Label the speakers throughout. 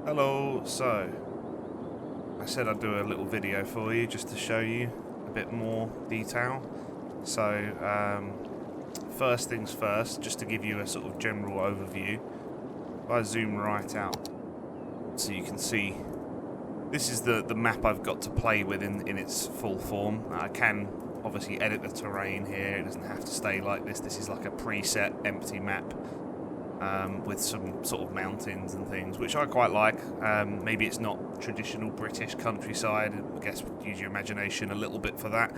Speaker 1: Hello, so I said I'd do a little video for you just to show you a bit more detail. So first things first, just to give you a sort of general overview, if I zoom right out so you can see, this is the map I've got to play with in its full form. I can obviously edit the terrain here, it doesn't have to stay like this. This is like a preset empty map. With some sort of mountains and things, which I quite like. Maybe it's not traditional British countryside. I guess use your imagination a little bit for that.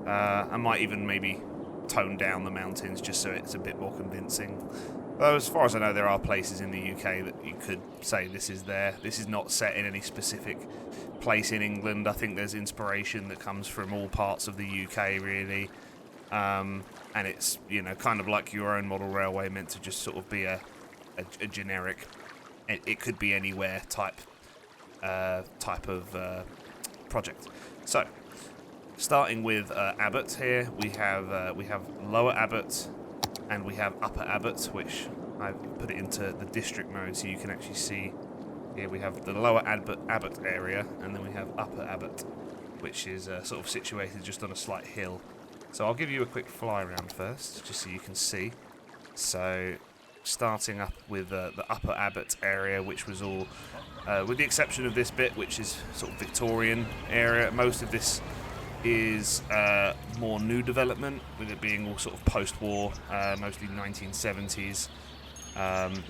Speaker 1: I might even maybe tone down the mountains just so it's a bit more convincing. Though as far as I know, there are places in the UK that you could say this is there. This is not set in any specific place in England. I think there's inspiration that comes from all parts of the UK, really. And it's, you know, kind of like your own model railway, meant to just sort of be a generic, it could be anywhere type of project. So, starting with Abbott here, we have Lower Abbott and we have Upper Abbott, which I've put it into the district mode so you can actually see. Here we have the Lower Abbott area, and then we have Upper Abbott, which is sort of situated just on a slight hill. So I'll give you a quick fly around first, just so you can see. So, starting up with the Upper Abbott area, which was all, with the exception of this bit, which is sort of Victorian area, most of this is more new development, with it being all sort of post-war, mostly 1970s,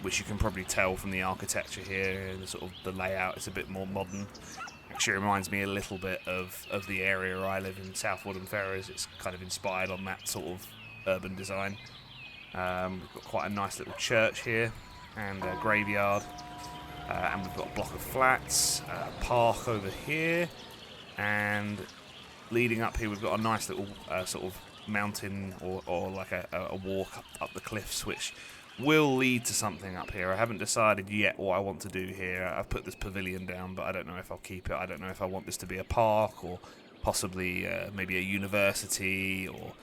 Speaker 1: which you can probably tell from the architecture here, and the sort of the layout is a bit more modern. Actually reminds me a little bit of the area I live in, South Ferrers. It's kind of inspired on that sort of urban design. We've got quite a nice little church here, and a graveyard, and we've got a block of flats, a park over here, and leading up here we've got a nice little sort of mountain or like a walk up the cliffs, which will lead to something up here. I haven't decided yet what I want to do here. I've put this pavilion down, but I don't know if I'll keep it. I don't know if I want this to be a park, or possibly maybe a university or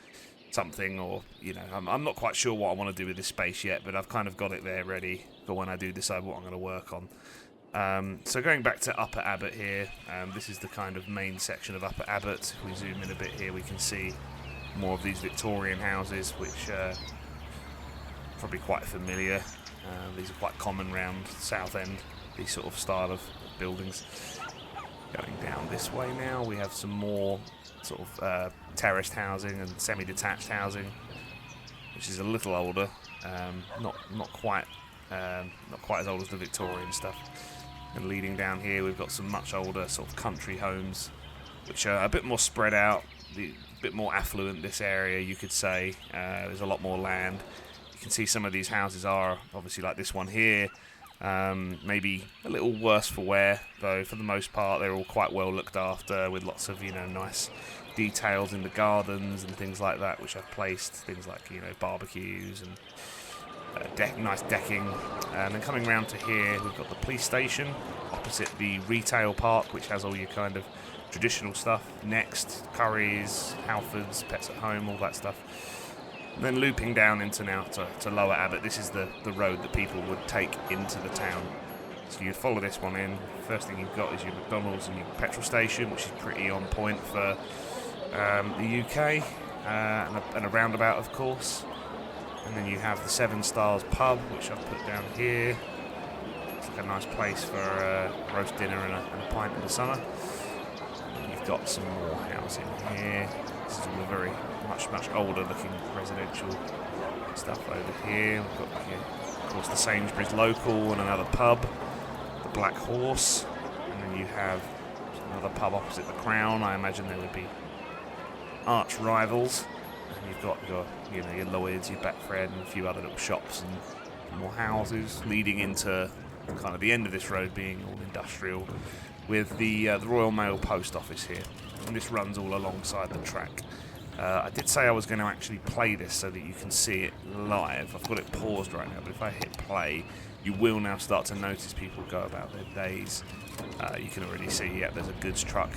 Speaker 1: something, or, you know, I'm not quite sure what I want to do with this space yet, but I've kind of got it there ready for when I do decide what I'm going to work on. So going back to Upper Abbott here, this is the kind of main section of Upper Abbott. If we zoom in a bit here, we can see more of these Victorian houses, which probably quite familiar. These are quite common round South End, these sort of style of buildings. Going down this way now, we have some more sort of terraced housing and semi-detached housing, which is a little older, not quite as old as the Victorian stuff. And leading down here, we've got some much older sort of country homes, which are a bit more spread out, a bit more affluent. This area, you could say, there's a lot more land. You can see some of these houses are obviously like this one here, maybe a little worse for wear, though for the most part they're all quite well looked after, with lots of, you know, nice details in the gardens and things like that, which I've placed, things like, you know, barbecues and nice decking. And then coming round to here, we've got the police station opposite the retail park, which has all your kind of traditional stuff, Next, Currys, Halfords, Pets at Home, all that stuff. And then looping down into now to Lower Abbott, this is the road that people would take into the town. So you follow this one in. First thing you've got is your McDonald's and your petrol station, which is pretty on point for the UK, and a roundabout, of course. And then you have the Seven Stars pub, which I've put down here. It's like a nice place for a roast dinner and a pint in the summer. And you've got some more housing here. This is all a very much older looking residential stuff over here. We've got here, of course, the Sainsbury's local and another pub, the Black Horse, and then you have another pub opposite the Crown. I imagine there would be arch rivals. And you've got your Lloyds, your Betfred, and a few other little shops and more houses, leading into kind of the end of this road being all industrial, with the Royal Mail Post Office here. And this runs all alongside the track. I did say I was going to actually play this so that you can see it live. I've got it paused right now, but if I hit play, you will now start to notice people go about their days. You can already see, yeah, there's a goods truck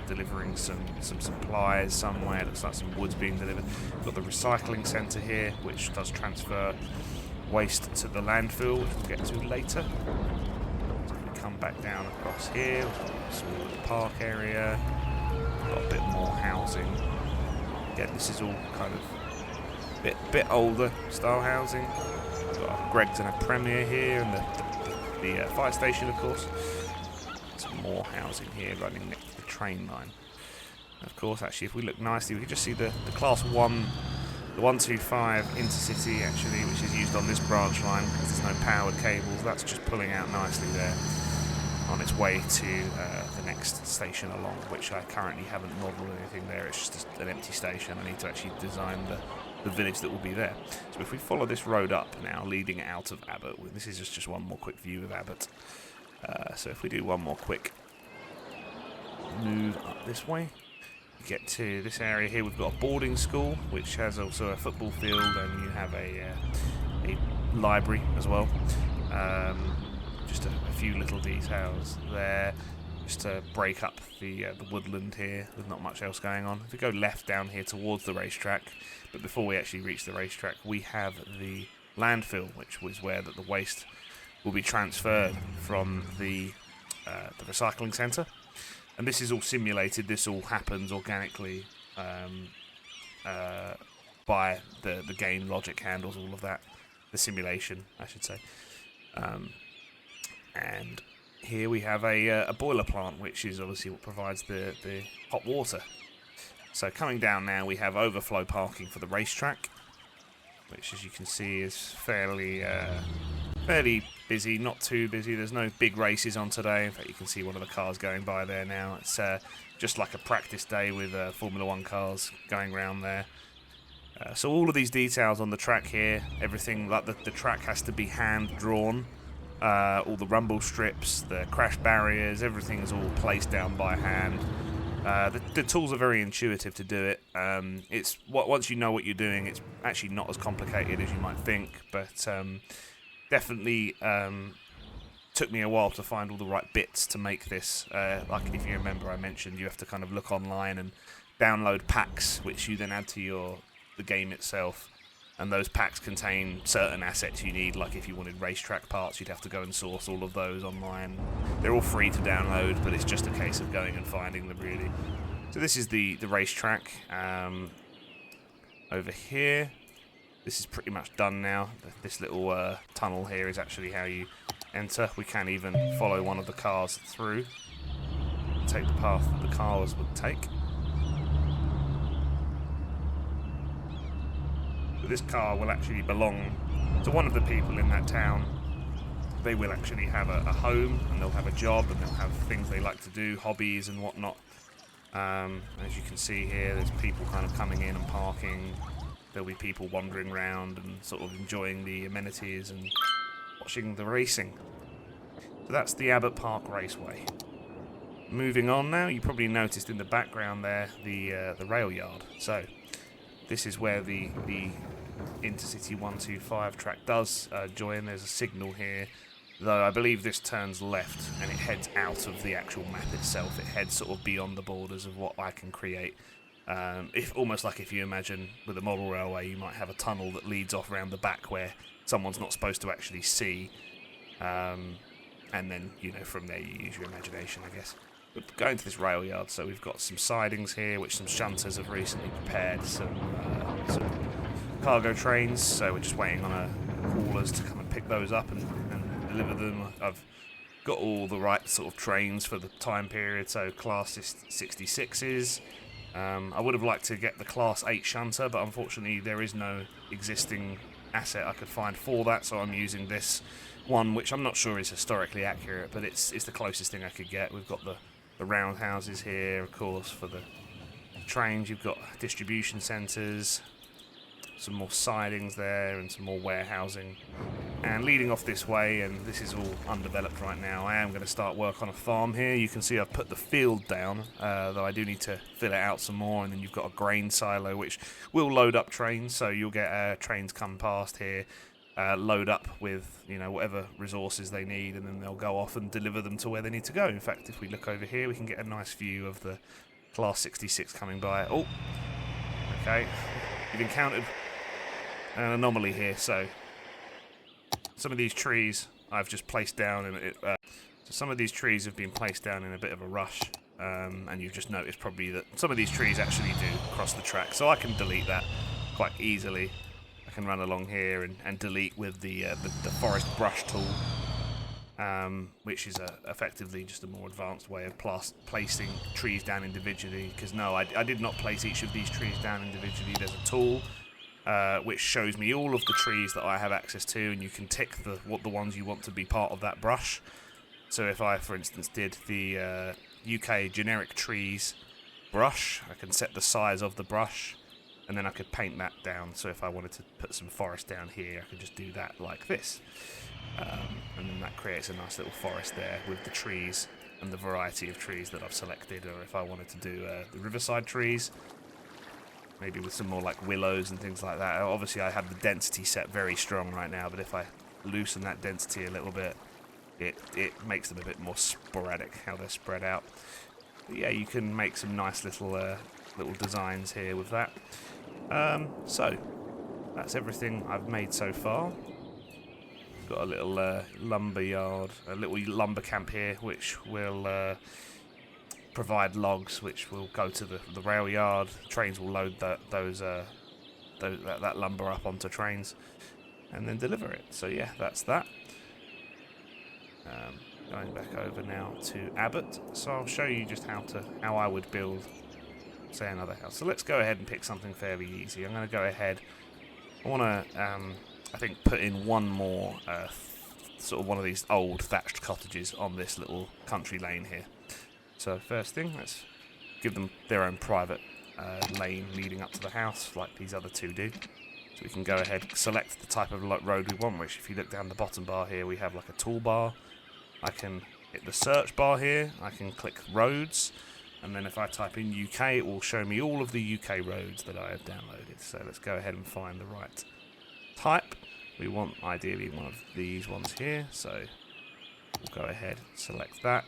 Speaker 1: delivering some supplies somewhere. Looks like some wood's being delivered. We've got the recycling centre here, which does transfer waste to the landfill, which we'll get to later. So we come back down across here. We've got a small little park area. We've got a bit more housing. Again, this is all kind of bit older style housing. We've got a Greg's and a Premier here, and the fire station, of course. Some more housing here running next to the train line. And of course, actually, if we look nicely, we can just see the Class 1, the 125 Intercity, actually, which is used on this branch line because there's no powered cables. That's just pulling out nicely there on its way to the next station along, which I currently haven't modelled anything there. It's just an empty station. I need to actually design the village that will be there. So if we follow this road up now, leading out of Abbott, this is just one more quick view of Abbott. So if we do one more quick move up this way, we get to this area here. We've got a boarding school, which has also a football field, and you have a library as well. Just a few little details there, just to break up the woodland here with not much else going on. If we go left down here towards the racetrack, but before we actually reach the racetrack, we have the landfill, which was where the waste will be transferred from the recycling centre. And this is all simulated. This all happens organically by the game logic handles all of that, the simulation, I should say. And here we have a boiler plant, which is obviously what provides the hot water. So coming down now, we have overflow parking for the racetrack, which, as you can see, is fairly busy, not too busy. There's no big races on today. In fact, you can see one of the cars going by there now. It's just like a practice day with Formula 1 cars going around there. So all of these details on the track here, everything like the track has to be hand-drawn. All the rumble strips, the crash barriers, everything is all placed down by hand. The tools are very intuitive to do it. It's once you know what you're doing, it's actually not as complicated as you might think, but definitely took me a while to find all the right bits to make this. Like, if you remember, I mentioned you have to kind of look online and download packs, which you then add to the game itself. And those packs contain certain assets you need, like if you wanted racetrack parts, you'd have to go and source all of those online. They're all free to download, but it's just a case of going and finding them, really. So this is the racetrack. Over here, this is pretty much done now. This little tunnel here is actually how you enter. We can even follow one of the cars through, take the path that the cars would take. This car will actually belong to one of the people in that town. They will actually have a home, and they'll have a job, and they'll have things they like to do, hobbies and whatnot. As you can see here, there's people kind of coming in and parking. There'll be people wandering around and sort of enjoying the amenities and watching the racing. So that's the Abbott Park Raceway. Moving on now, you probably noticed in the background there the rail yard. So this is where the Intercity 125 track does join. There's a signal here, though I believe this turns left and it heads out of the actual map itself. It heads sort of beyond the borders of what I can create. Almost like if you imagine with a model railway, you might have a tunnel that leads off around the back where someone's not supposed to actually see. And then, from there you use your imagination, I guess. But going to this rail yard, so we've got some sidings here, which some shunters have recently prepared, some cargo trains, so we're just waiting on haulers to come and pick those up and deliver them. I've got all the right sort of trains for the time period, so Class 66s. I would have liked to get the Class 8 shunter, but unfortunately there is no existing asset I could find for that, so I'm using this one, which I'm not sure is historically accurate, but it's the closest thing I could get. We've got the roundhouses here, of course, for the trains. You've got distribution centres, some more sidings there, and some more warehousing. And leading off this way, and this is all undeveloped right now, I am going to start work on a farm here. You can see I've put the field down, though I do need to fill it out some more. And then you've got a grain silo, which will load up trains, so you'll get trains come past here, load up with whatever resources they need, and then they'll go off and deliver them to where they need to go. In fact, if we look over here, we can get a nice view of the Class 66 coming by. Oh, okay, you've encountered an anomaly here. So some of these trees I've just placed down to So some of these trees have been placed down in a bit of a rush, and you've just noticed probably that some of these trees actually do cross the track. So I can delete that quite easily. I can run along here and delete with the forest brush tool, which is effectively just a more advanced way of placing trees down individually. Because no, I did not place each of these trees down individually. There's a tool which shows me all of the trees that I have access to, and you can tick the ones you want to be part of that brush. So if I, for instance, did the UK generic trees brush, I can set the size of the brush, and then I could paint that down. So if I wanted to put some forest down here, I could just do that like this. And then that creates a nice little forest there with the trees and the variety of trees that I've selected. Or if I wanted to do the riverside trees, maybe with some more like willows and things like that. Obviously I have the density set very strong right now, but if I loosen that density a little bit, it makes them a bit more sporadic how they're spread out. But yeah, you can make some nice little designs here with that. So that's everything I've made so far. Got a little lumber yard, a little lumber camp here, which will provide logs, which will go to the rail yard. Trains will load that lumber up onto trains and then deliver it. So yeah, that's that. Going back over now to Abbott, so I'll show you just how I would build, say, another house. So let's go ahead and pick something fairly easy. I'm going to go ahead. I want to, I think, put in one more sort of one of these old thatched cottages on this little country lane here. So first thing, let's give them their own private lane leading up to the house, like these other two do. So we can go ahead, select the type of road we want, which if you look down the bottom bar here, we have like a toolbar. I can hit the search bar here, I can click roads, and then if I type in UK, it will show me all of the UK roads that I have downloaded. So let's go ahead and find the right type. We want ideally one of these ones here, so we'll go ahead, select that.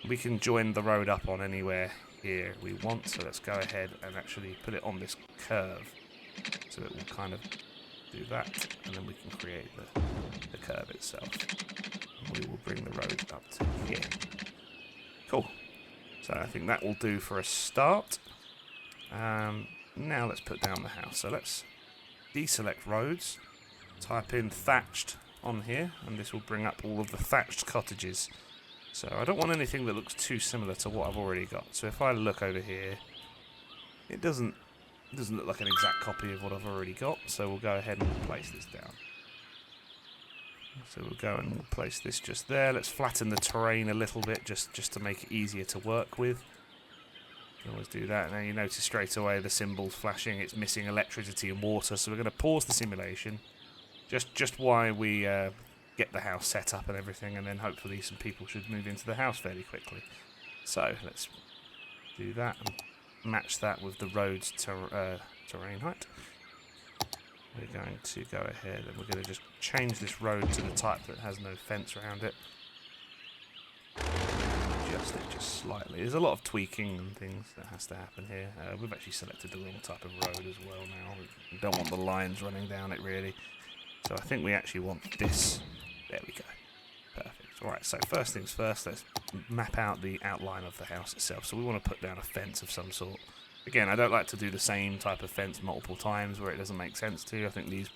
Speaker 1: We can join the road up on anywhere here we want, so let's go ahead and actually put it on this curve. So it will kind of do that, and then we can create the curve itself. And we will bring the road up to here. Cool. So I think that will do for a start. Now let's put down the house. So let's deselect roads, type in thatched on here, and this will bring up all of the thatched cottages. So I don't want anything that looks too similar to what I've already got. So if I look over here, it doesn't look like an exact copy of what I've already got, so we'll go ahead and we'll place this down. So we'll go and we'll place this just there. Let's flatten the terrain a little bit just to make it easier to work with. You can always do that. Now you notice straight away the symbol's flashing. It's missing electricity and water, so we're going to pause the simulation just while we get the house set up and everything, and then hopefully some people should move into the house fairly quickly. So let's do that and match that with the road's terrain height. We're going to go ahead and we're going to just change this road to the type that has no fence around it. Adjust it just slightly. There's a lot of tweaking and things that has to happen here. We've actually selected the wrong type of road as well now. We don't want the lines running down it really. So I think we actually want this. There we go. Perfect. Alright, so first things first, let's map out the outline of the house itself. So we want to put down a fence of some sort. Again, I don't like to do the same type of fence multiple times where it doesn't make sense to. I think these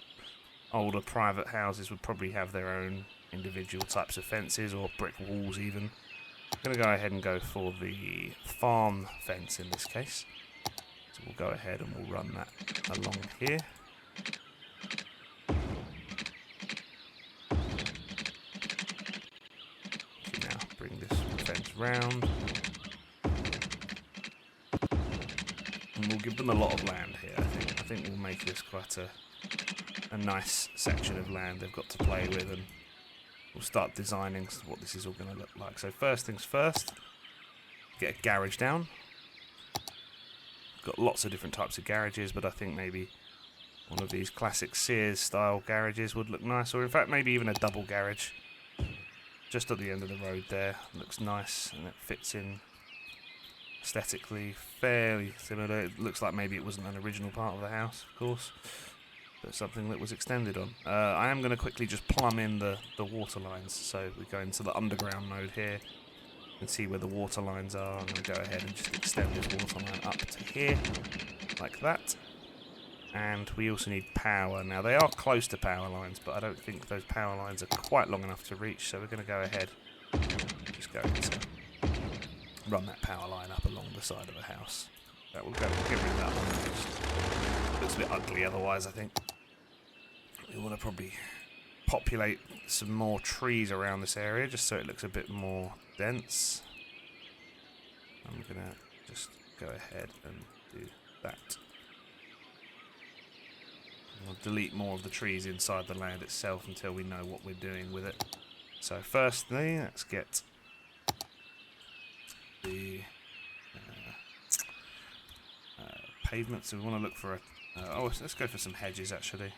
Speaker 1: older private houses would probably have their own individual types of fences, or brick walls even. I'm going to go ahead and go for the farm fence in this case. So we'll go ahead and we'll run that along here. Now bring this fence round. And we'll give them a lot of land here, I think we'll make this quite a nice section of land they've got to play with, and we'll start designing what this is all going to look like. So first things first, get a garage down. Got lots of different types of garages, but I think maybe one of these classic Sears style garages would look nice, or in fact maybe even a double garage. Just at the end of the road there, looks nice, and it fits in aesthetically fairly similar. It looks like maybe it wasn't an original part of the house, of course. but something that was extended on. I am going to quickly just plumb in the water lines. So we go into the underground mode here and see where the water lines are. I'm going to go ahead and just extend this water line up to here, like that. And we also need power. Now, they are close to power lines, but I don't think those power lines are quite long enough to reach, so we're going to go ahead and just go to run that power line up along the side of the house. That will go, get rid of that one. Just looks a bit ugly otherwise, I think. We want to probably populate some more trees around this area, just so it looks a bit more dense. I'm going to just go ahead and do that. We'll delete more of the trees inside the land itself until we know what we're doing with it. So firstly, let's get the pavement. So we want to look for a... let's go for some hedges, actually.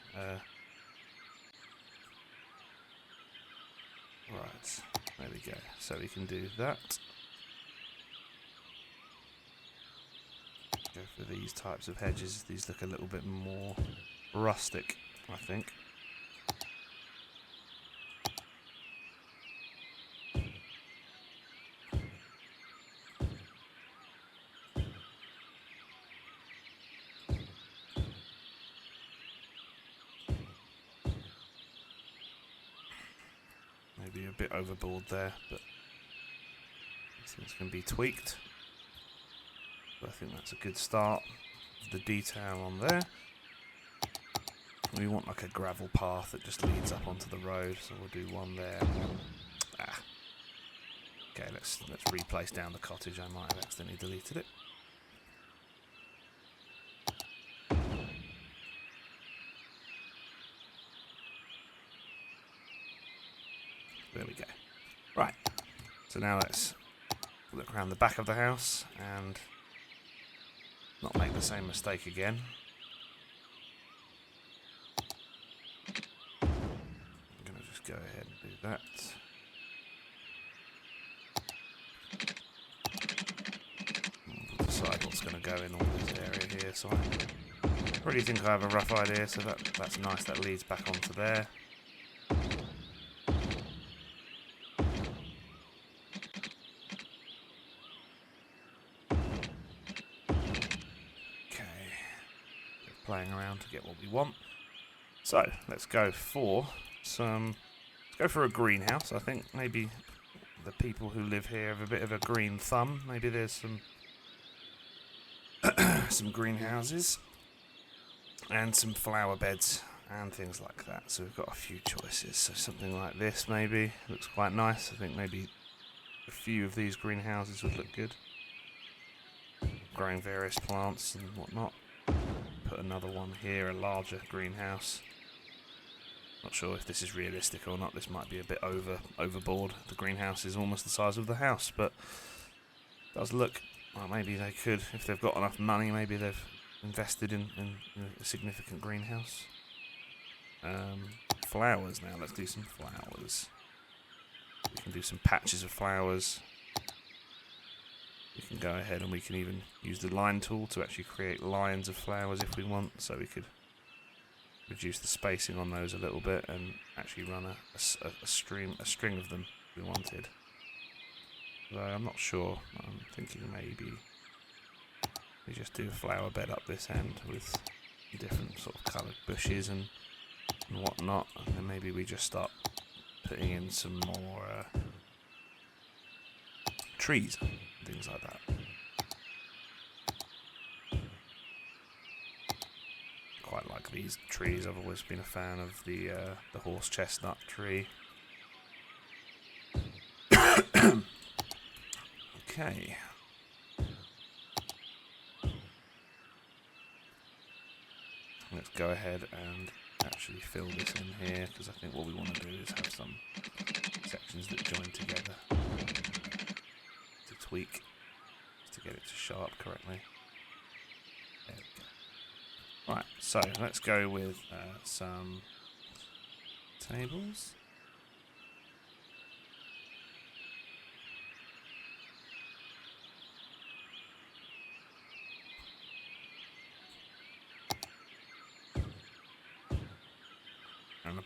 Speaker 1: Right, there we go. So we can do that. Go for these types of hedges. These look a little bit more rustic, I think. Maybe a bit overboard there, but these things can be tweaked. But I think that's a good start. The detail on there. We want like a gravel path that just leads up onto the road, so we'll do one there. Okay, let's replace down the cottage. I might have accidentally deleted it. There we go. Right. So now let's look around the back of the house and not make the same mistake again. I'm going to just go ahead and do that. We'll decide what's going to go in all this area here. So I already think I have a rough idea, so that's nice. That leads back onto there. Playing around to get what we want. So let's go for a greenhouse. I think maybe the people who live here have a bit of a green thumb. Maybe there's some some greenhouses and some flower beds and things like that. So we've got a few choices. So something like this maybe looks quite nice. I think maybe a few of these greenhouses would look good. Growing various plants and whatnot. Put another one here, a larger greenhouse. Not sure if this is realistic or not. This might be a bit overboard. The greenhouse is almost the size of the house, but it does look. Well, maybe they could, if they've got enough money. Maybe they've invested in a significant greenhouse. Flowers now. Let's do some flowers. We can do some patches of flowers. We can go ahead and we can even use the line tool to actually create lines of flowers if we want. So we could reduce the spacing on those a little bit and actually run a string of them if we wanted. Though I'm not sure. I'm thinking maybe we just do a flower bed up this end with different sort of coloured bushes and whatnot, and then maybe we just start putting in some more trees, things like that. Quite like these trees. I've always been a fan of the horse chestnut tree. Okay. Let's go ahead and actually fill this in here, because I think what we want to do is have some sections that join together to tweak to get it to show up correctly. There we go. Right, so let's go with some tables.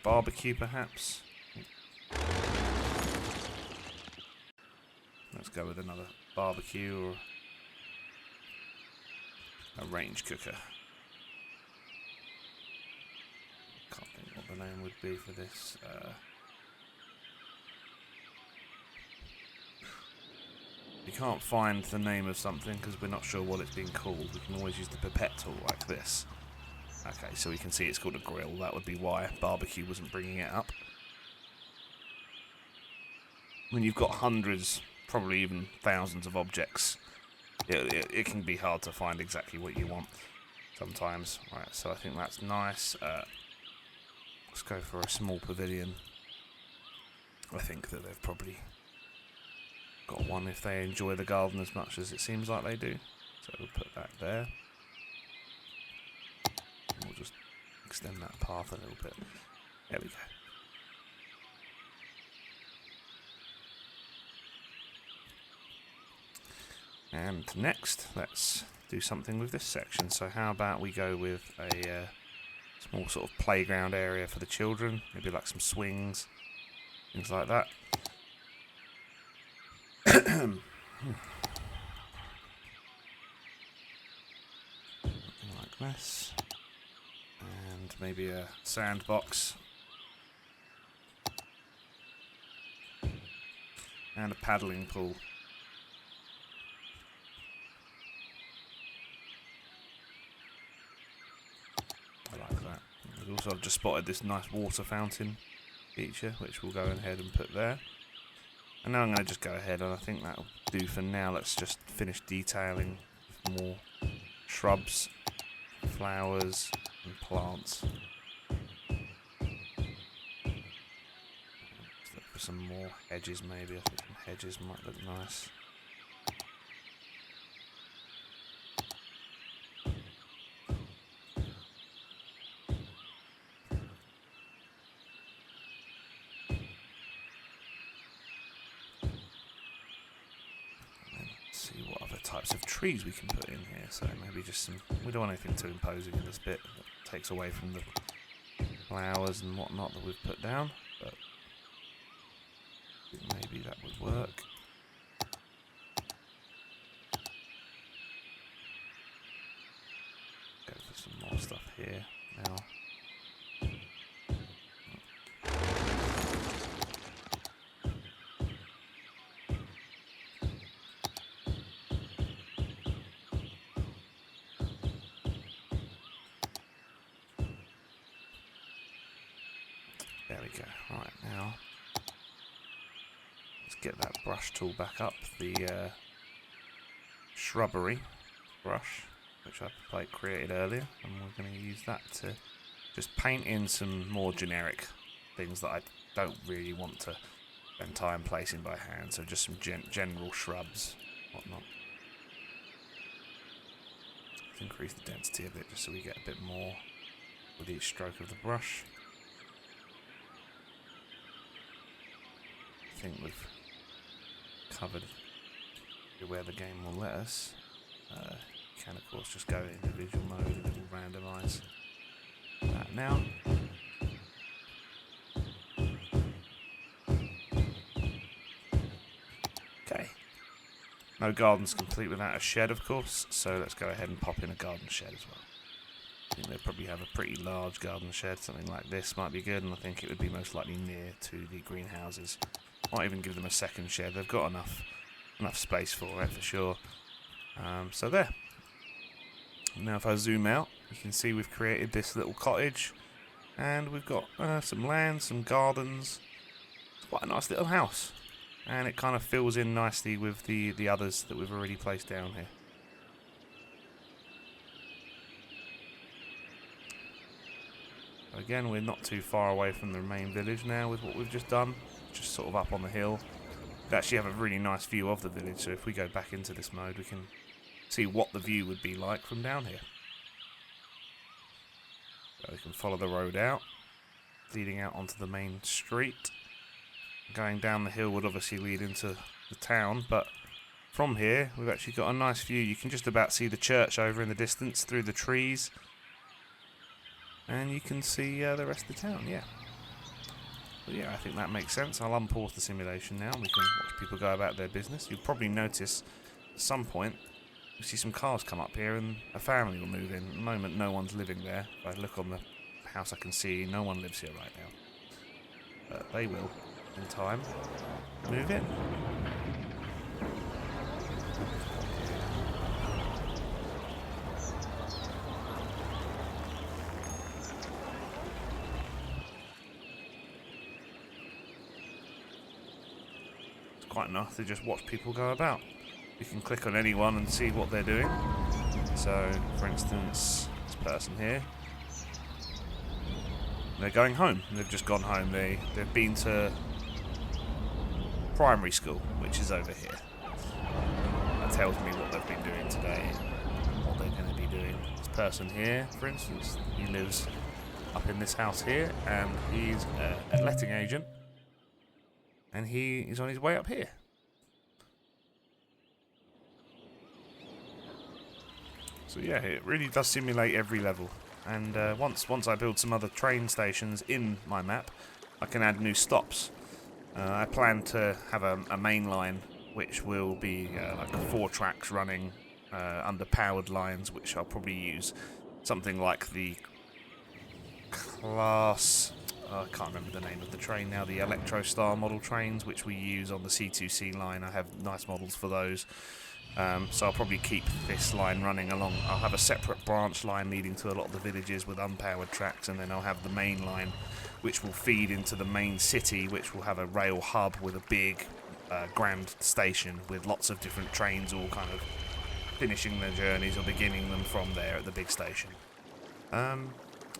Speaker 1: barbecue, perhaps. Let's go with another barbecue or a range cooker. Can't think what the name would be for this. We can't find the name of something because we're not sure what it's being called. We can always use the pipette tool like this. Okay, so we can see it's called a grill. That would be why barbecue wasn't bringing it up. When you've got hundreds, probably even thousands of objects, it can be hard to find exactly what you want sometimes. Right, so I think that's nice. Let's go for a small pavilion. I think that they've probably got one if they enjoy the garden as much as it seems like they do. So we'll put that there. And we'll just extend that path a little bit. There we go. And next, let's do something with this section. So how about we go with a small sort of playground area for the children, maybe like some swings, things like that. Something like this. And maybe a sandbox. And a paddling pool. I like that. Also, I've just spotted this nice water fountain feature, which we'll go ahead and put there. And now I'm going to just go ahead, and I think that'll do for now. Let's just finish detailing more shrubs, flowers, and plants. Let's look for some more hedges, maybe. I think some hedges might look nice. See what other types of trees we can put in here. So maybe just some. We don't want anything too imposing in this bit that takes away from the flowers and whatnot that we've put down. But I think maybe that would work. Go for some more stuff here now. There we go. Right, now let's get that brush tool back up. The shrubbery brush, which I created earlier, and we're going to use that to just paint in some more generic things that I don't really want to spend time placing by hand. So just some general shrubs, whatnot. Let's increase the density a bit just so we get a bit more with each stroke of the brush. I think we've covered where the game will let us. You can of course just go individual mode and it will randomise that now. Okay. No garden's complete without a shed, of course, so let's go ahead and pop in a garden shed as well. I think they'll probably have a pretty large garden shed. Something like this might be good, and I think it would be most likely near to the greenhouses. Might even give them a second shed. They've got enough space for it, for sure. So there. Now if I zoom out, you can see we've created this little cottage, and we've got some land, some gardens. It's quite a nice little house, and it kind of fills in nicely with the others that we've already placed down here. Again, we're not too far away from the main village now with what we've just done. Just sort of up on the hill. We actually have a really nice view of the village, so if we go back into this mode, we can see what the view would be like from down here. So we can follow the road out, leading out onto the main street. Going down the hill would obviously lead into the town, but from here, we've actually got a nice view. You can just about see the church over in the distance through the trees. And you can see the rest of the town, yeah. But yeah, I think that makes sense. I'll unpause the simulation now and we can watch people go about their business. You'll probably notice at some point you see some cars come up here and a family will move in. At the moment no one's living there. If I look on the house I can see no one lives here right now. But they will, in time, move in. Quite enough to just watch people go about. You can click on anyone and see what they're doing. So, for instance, this person here, they're going home. They've just gone home. They've been to primary school, which is over here. That tells me what they've been doing today, what they're going to be doing. This person here, for instance, he lives up in this house here, and he's a letting agent. And he is on his way up here. So yeah, it really does simulate every level. And once I build some other train stations in my map, I can add new stops. I plan to have a main line which will be like 4 tracks running under powered lines, which I'll probably use something like the class... I can't remember the name of the train now, the Electrostar model trains, which we use on the C2C line. I have nice models for those. So I'll probably keep this line running along. I'll have a separate branch line leading to a lot of the villages with unpowered tracks, and then I'll have the main line, which will feed into the main city, which will have a rail hub with a big grand station with lots of different trains all kind of finishing their journeys or beginning them from there at the big station.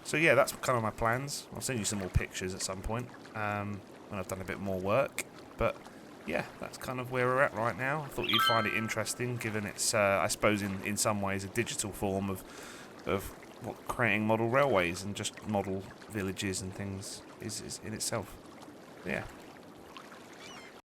Speaker 1: So yeah, that's kind of my plans. I'll send you some more pictures at some point when I've done a bit more work. But yeah, that's kind of where we're at right now. I thought you'd find it interesting, given it's, I suppose, in some ways, a digital form of what creating model railways and just model villages and things is in itself. Yeah.